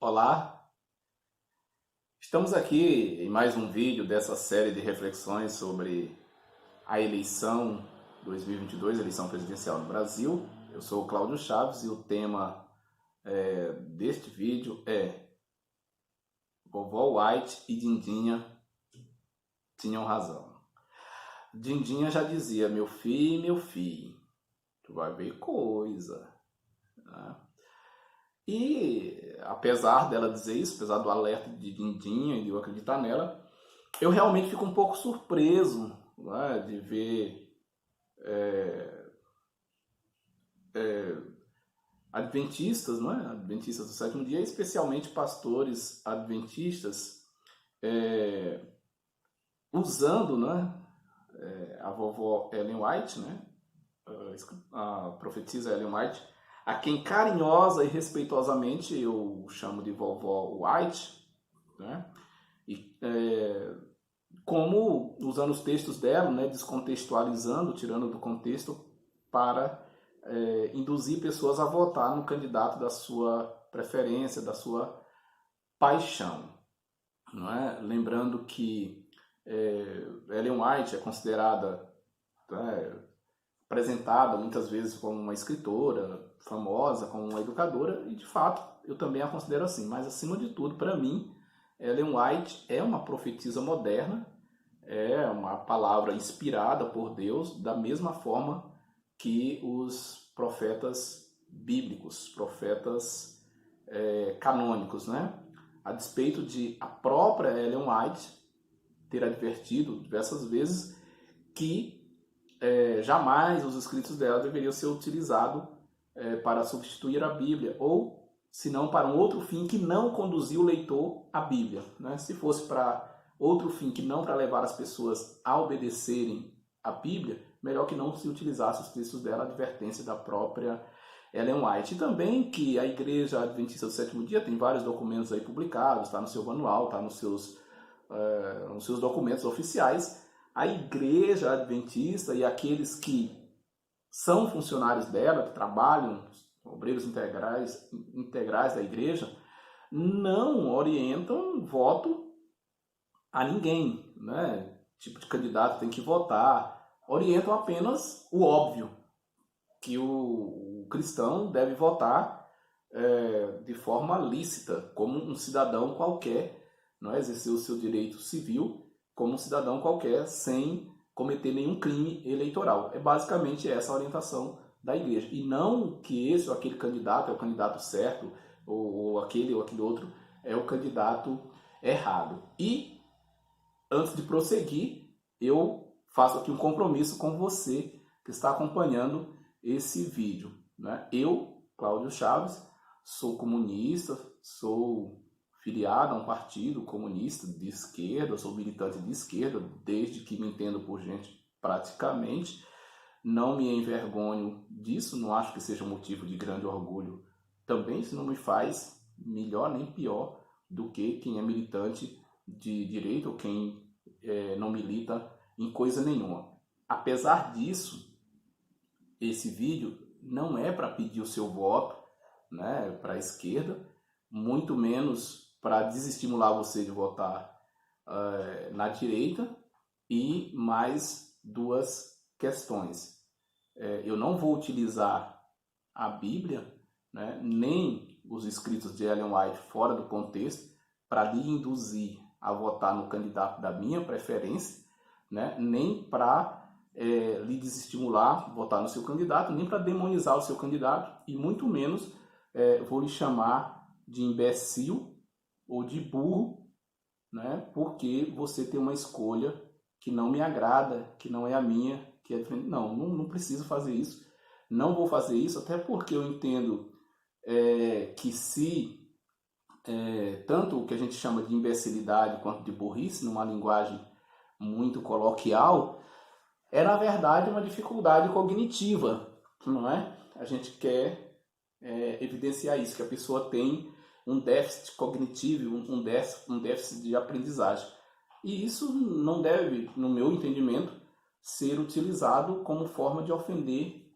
Olá, estamos aqui em mais um vídeo dessa série de reflexões sobre a eleição 2022, eleição presidencial no Brasil. Eu sou o Cláudio Chaves e o tema deste vídeo é Vovó White e Dindinha tinham razão. Dindinha já dizia, meu filho, tu vai ver coisa, né? E apesar dela dizer isso, apesar do alerta de Dindinha e de eu acreditar nela, eu realmente fico um pouco surpreso, né, de ver adventistas, não é? Adventistas do sétimo dia, especialmente pastores adventistas, usando, né, a vovó Ellen White, né, a profetisa Ellen White, a quem carinhosa e respeitosamente eu chamo de vovó White, né? E como usando os textos dela, né, descontextualizando, tirando do contexto para induzir pessoas a votar no candidato da sua preferência, da sua paixão, não é? Lembrando que Ellen White é considerada, apresentada muitas vezes como uma escritora famosa, como uma educadora, e de fato eu também a considero assim. Mas acima de tudo, para mim, Ellen White é uma profetisa moderna, é uma palavra inspirada por Deus, da mesma forma que os profetas bíblicos, profetas canônicos, né? A despeito de a própria Ellen White ter advertido diversas vezes que jamais os escritos dela deveriam ser utilizados para substituir a Bíblia, ou se não para um outro fim que não conduzir o leitor à Bíblia, né? Se fosse para outro fim que não para levar as pessoas a obedecerem à Bíblia, melhor que não se utilizasse os textos dela, a advertência da própria Ellen White. E também que a Igreja Adventista do Sétimo Dia tem vários documentos aí publicados, está no seu manual, está nos seus documentos oficiais. A Igreja Adventista e aqueles que são funcionários dela, que trabalham, obreiros integrais da Igreja, não orientam voto a ninguém, né? Tipo de candidato tem que votar. Orientam apenas o óbvio, que o cristão deve votar de forma lícita, como um cidadão qualquer, não é? Exercer o seu direito civil como um cidadão qualquer, sem cometer nenhum crime eleitoral. É basicamente essa a orientação da igreja. E não que esse ou aquele candidato é o candidato certo, ou aquele ou aquele outro é o candidato errado. E, antes de prosseguir, eu faço aqui um compromisso com você que está acompanhando esse vídeo, né? Eu, Cláudio Chaves, sou comunista, sou filiado a um partido comunista de esquerda, sou militante de esquerda desde que me entendo por gente praticamente. Não me envergonho disso, não acho que seja um motivo de grande orgulho também. Isso não me faz melhor nem pior do que quem é militante de direita ou quem não milita em coisa nenhuma. Apesar disso, esse vídeo não é para pedir o seu voto, né, para a esquerda, muito menos para desestimular você de votar na direita. E mais duas questões. Eu não vou utilizar a Bíblia, né, nem os escritos de Ellen White fora do contexto para lhe induzir a votar no candidato da minha preferência, né, nem para lhe desestimular a votar no seu candidato, nem para demonizar o seu candidato, e muito menos vou lhe chamar de imbecil ou de burro, né, porque você tem uma escolha que não me agrada, que não é a minha, que é diferente. Não preciso fazer isso. Não vou fazer isso, até porque eu entendo que se tanto o que a gente chama de imbecilidade quanto de burrice, numa linguagem muito coloquial, é na verdade uma dificuldade cognitiva, não é? A gente quer evidenciar isso, que a pessoa tem um déficit cognitivo, um déficit de aprendizagem. E isso não deve, no meu entendimento, ser utilizado como forma de ofender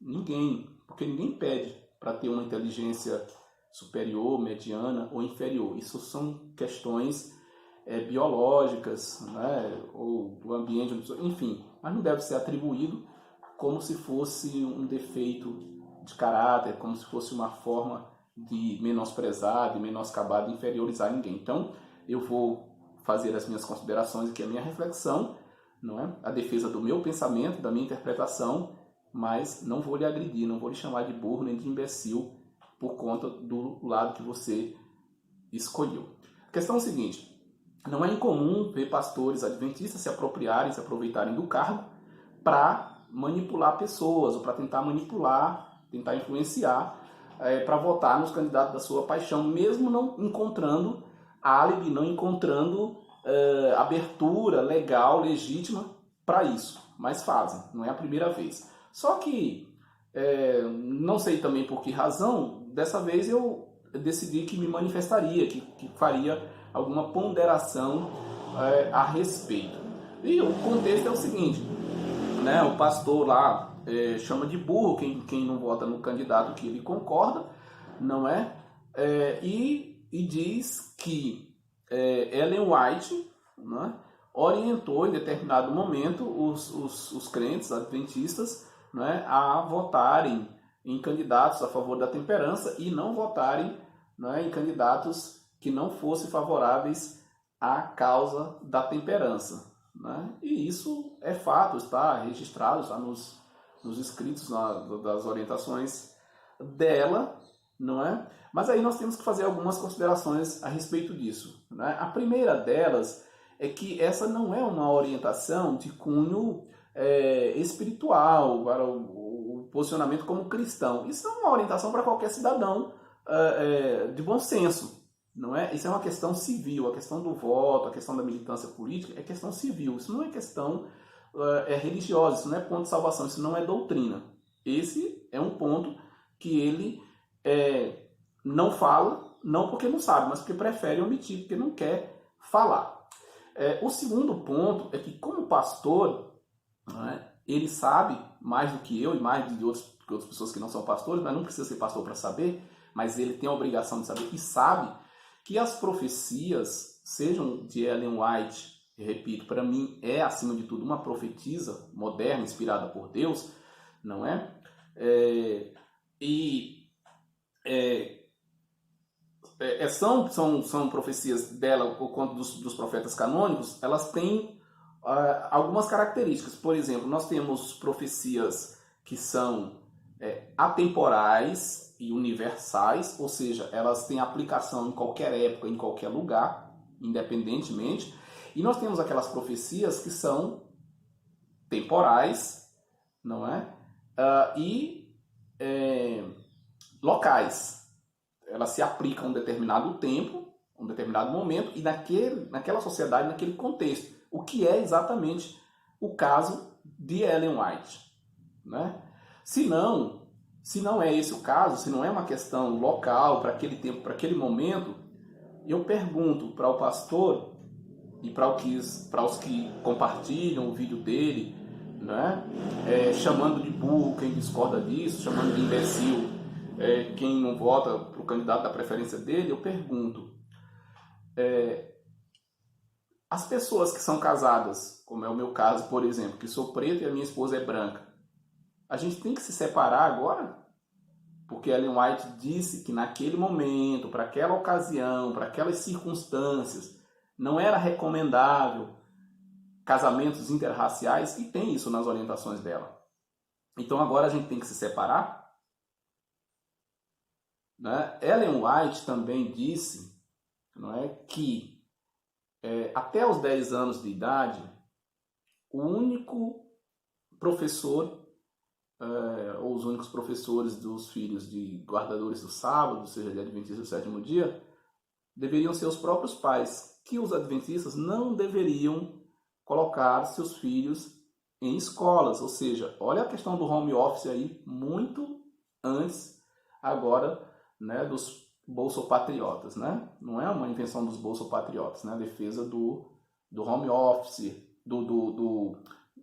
ninguém, porque ninguém pede para ter uma inteligência superior, mediana ou inferior. Isso são questões biológicas, né, ou do ambiente, enfim, mas não deve ser atribuído como se fosse um defeito de caráter, como se fosse uma forma de menosprezar, de menoscabar, de inferiorizar ninguém. Então, eu vou fazer as minhas considerações aqui, a minha reflexão, não é? A defesa do meu pensamento, da minha interpretação, mas não vou lhe agredir, não vou lhe chamar de burro nem de imbecil por conta do lado que você escolheu. A questão é a seguinte: não é incomum ver pastores adventistas se aproveitarem do cargo para manipular pessoas, ou para tentar manipular, tentar influenciar, para votar nos candidatos da sua paixão, mesmo não encontrando álibi, não encontrando abertura legal, legítima para isso. Mas fazem, não é a primeira vez. Só que, não sei também por que razão, dessa vez eu decidi que me manifestaria, que faria alguma ponderação a respeito. E o contexto é o seguinte, né, o pastor lá chama de burro quem não vota no candidato que ele concorda, não é? E diz que Ellen White, né, orientou em determinado momento os crentes adventistas, né, a votarem em candidatos a favor da temperança e não votarem, né, em candidatos que não fossem favoráveis à causa da temperança, né? E isso é fato, está registrado, está nos escritos das orientações dela, não é? Mas aí nós temos que fazer algumas considerações a respeito disso, né? A primeira delas é que essa não é uma orientação de cunho espiritual, para o posicionamento como cristão. Isso é uma orientação para qualquer cidadão de bom senso, não é? Isso é uma questão civil. A questão do voto, a questão da militância política é questão civil. Isso não é questão religiosa, isso não é ponto de salvação, isso não é doutrina. Esse é um ponto que ele não fala, não porque não sabe, mas porque prefere omitir, porque não quer falar. O segundo ponto é que, como pastor, ele sabe mais do que eu e mais de outras pessoas que não são pastores, mas não precisa ser pastor para saber, mas ele tem a obrigação de saber e sabe que as profecias, sejam de Ellen White, repito, para mim é acima de tudo uma profetisa moderna, inspirada por Deus, não é? São profecias dela, ou quanto dos profetas canônicos, elas têm algumas características. Por exemplo, nós temos profecias que são atemporais e universais, ou seja, elas têm aplicação em qualquer época, em qualquer lugar, independentemente. E nós temos aquelas profecias que são temporais, não é? E locais. Elas se aplicam a um determinado tempo, a um determinado momento, e naquela sociedade, naquele contexto. O que é exatamente o caso de Ellen White, né? Se não é esse o caso, se não é uma questão local, para aquele tempo, para aquele momento, eu pergunto para o pastor e para os que compartilham o vídeo dele, né? Chamando de burro quem discorda disso, chamando de imbecil quem não vota para o candidato da preferência dele, eu pergunto: as pessoas que são casadas, como é o meu caso, por exemplo, que sou preto e a minha esposa é branca, a gente tem que se separar agora? Porque Ellen White disse que naquele momento, para aquela ocasião, para aquelas circunstâncias, não era recomendável casamentos interraciais, e tem isso nas orientações dela. Então agora a gente tem que se separar? Né? Ellen White também disse, não é, que até os 10 anos de idade, o único professor ou os únicos professores dos filhos de guardadores do sábado, ou seja, de adventistas do sétimo dia, deveriam ser os próprios pais, que os adventistas não deveriam colocar seus filhos em escolas. Ou seja, olha a questão do home office aí, muito antes agora, né, dos bolsopatriotas, né? Não é uma invenção dos bolsopatriotas, né? A defesa do home office,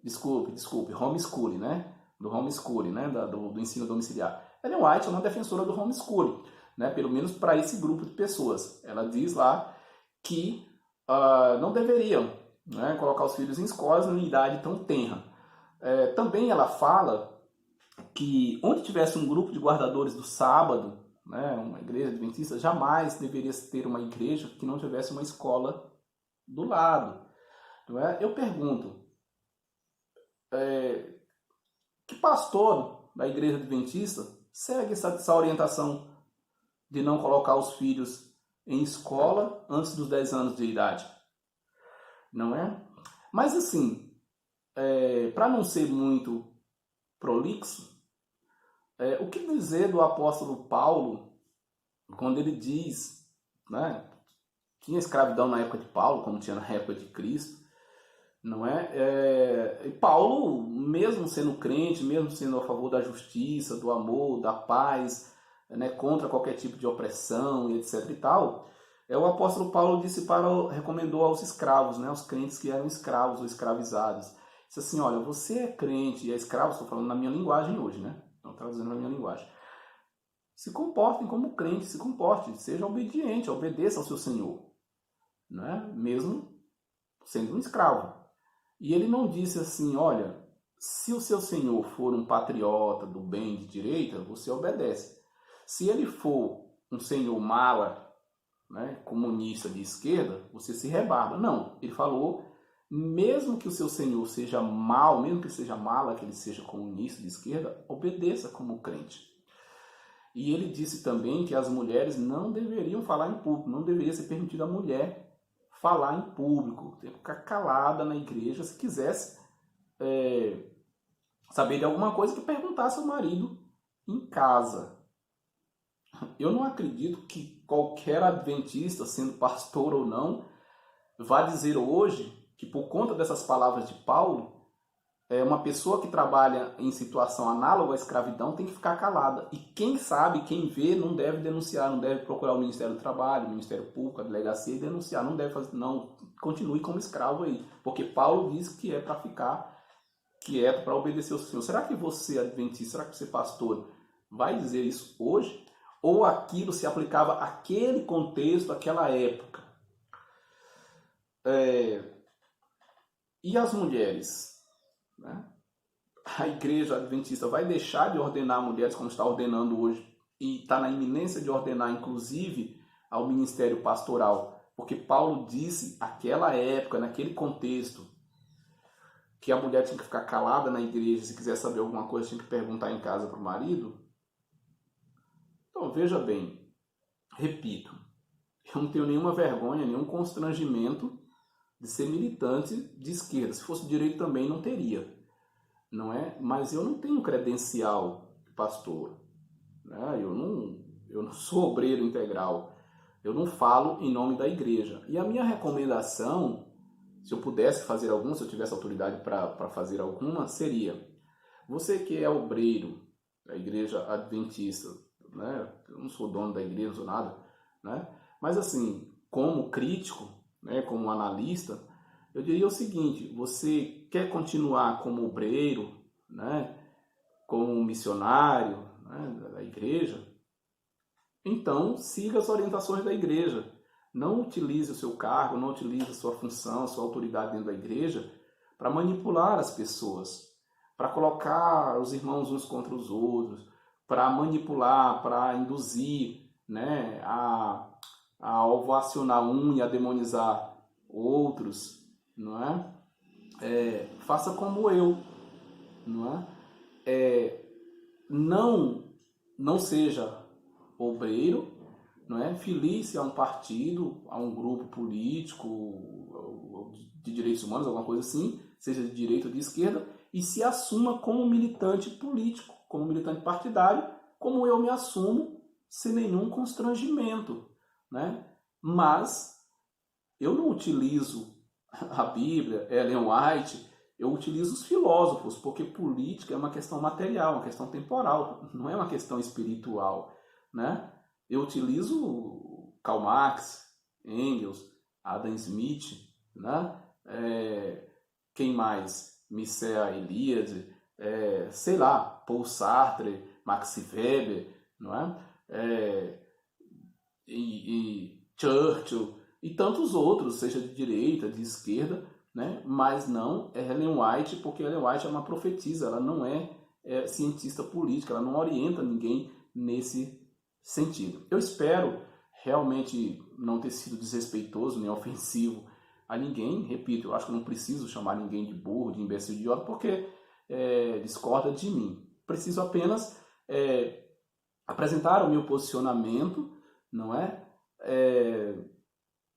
desculpe, homeschooling, né? Do homeschooling, né? Do ensino domiciliar. Ellen White é uma defensora do homeschooling, né? Pelo menos para esse grupo de pessoas. Ela diz lá que não deveriam, né, colocar os filhos em escolas em idade tão tenra. Também ela fala que onde tivesse um grupo de guardadores do sábado, né, uma igreja adventista, jamais deveria ter uma igreja que não tivesse uma escola do lado. Não é? Eu pergunto, que pastor da igreja adventista segue essa orientação de não colocar os filhos em escola antes dos 10 anos de idade? Não é? Mas assim, para não ser muito prolixo, o que dizer do apóstolo Paulo quando ele diz, né, tinha escravidão na época de Paulo, como tinha na época de Cristo, não é? E Paulo, mesmo sendo crente, mesmo sendo a favor da justiça, do amor, da paz, né, contra qualquer tipo de opressão e etc e tal, o apóstolo Paulo recomendou aos escravos, né, aos crentes que eram escravos ou escravizados. Disse assim, olha, você é crente e é escravo, estou falando na minha linguagem hoje, né? Estou traduzindo na minha linguagem. Se comportem como crente, se comporte, seja obediente, obedeça ao seu Senhor, né? Mesmo sendo um escravo. E ele não disse assim, olha, se o seu Senhor for um patriota do bem de direita, você obedece. Se ele for um senhor mala, né, comunista de esquerda, você se rebarba. Não, ele falou, mesmo que o seu senhor seja mal, mesmo que seja mala, que ele seja comunista de esquerda, obedeça como crente. E ele disse também que as mulheres não deveriam falar em público, não deveria ser permitido a mulher falar em público, ter que ficar calada na igreja. Se quisesse saber de alguma coisa, que perguntasse ao marido em casa. Eu não acredito que qualquer adventista, sendo pastor ou não, vá dizer hoje que por conta dessas palavras de Paulo, uma pessoa que trabalha em situação análoga à escravidão tem que ficar calada. E quem sabe, quem vê, não deve denunciar, não deve procurar o Ministério do Trabalho, o Ministério Público, a delegacia e denunciar. Não deve fazer, não, continue como escravo aí. Porque Paulo diz que é para ficar quieto, para obedecer ao Senhor. Será que você, adventista, será que você, pastor, vai dizer isso hoje? Ou aquilo se aplicava àquele contexto, àquela época? E as mulheres? Né? A igreja adventista vai deixar de ordenar mulheres como está ordenando hoje e está na iminência de ordenar, inclusive, ao ministério pastoral, porque Paulo disse, naquela época, naquele contexto, que a mulher tinha que ficar calada na igreja, se quiser saber alguma coisa tinha que perguntar em casa para o marido. Então, veja bem, repito, eu não tenho nenhuma vergonha, nenhum constrangimento de ser militante de esquerda. Se fosse direito também não teria, não é? Mas eu não tenho credencial de pastor, né? Eu não sou obreiro integral, eu não falo em nome da igreja. E a minha recomendação, se eu pudesse fazer alguma, se eu tivesse autoridade para fazer alguma, seria: você que é obreiro da igreja adventista, né? Eu não sou dono da igreja, não sou nada, né? Mas assim, como crítico, né, como analista, eu diria o seguinte: você quer continuar como obreiro, né, como missionário, né, da igreja? Então siga as orientações da igreja. Não utilize o seu cargo, não utilize a sua função, a sua autoridade dentro da igreja para manipular as pessoas, para colocar os irmãos uns contra os outros, para manipular, para induzir, né, a ovacionar um e a demonizar outros, não é? Faça como eu, não é? Não seja obreiro, não é? Filie-se a um partido, a um grupo político de direitos humanos, alguma coisa assim, seja de direita ou de esquerda, e se assuma como militante político, como militante partidário, como eu me assumo, sem nenhum constrangimento, né? Mas eu não utilizo a Bíblia, Ellen White, eu utilizo os filósofos, porque política é uma questão material, uma questão temporal, não é uma questão espiritual, né? Eu utilizo Karl Marx, Engels, Adam Smith, né? Quem mais? Mircea Eliade, sei lá, Paul Sartre, Max Weber, não é? e Churchill e tantos outros, seja de direita, de esquerda, né? Mas não Ellen White, porque Ellen White é uma profetisa, ela não é cientista política, ela não orienta ninguém nesse sentido. Eu espero realmente não ter sido desrespeitoso nem ofensivo a ninguém. Repito, eu acho que eu não preciso chamar ninguém de burro, de imbecil, de idiota, porque discorda de mim. Preciso apenas apresentar o meu posicionamento, não é?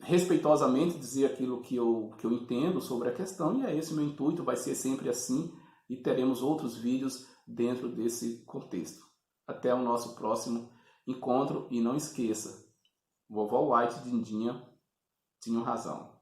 Respeitosamente dizer aquilo que eu entendo sobre a questão, e é esse o meu intuito, vai ser sempre assim, e teremos outros vídeos dentro desse contexto. Até o nosso próximo encontro, e não esqueça, vovó White e Dindinha tinham razão.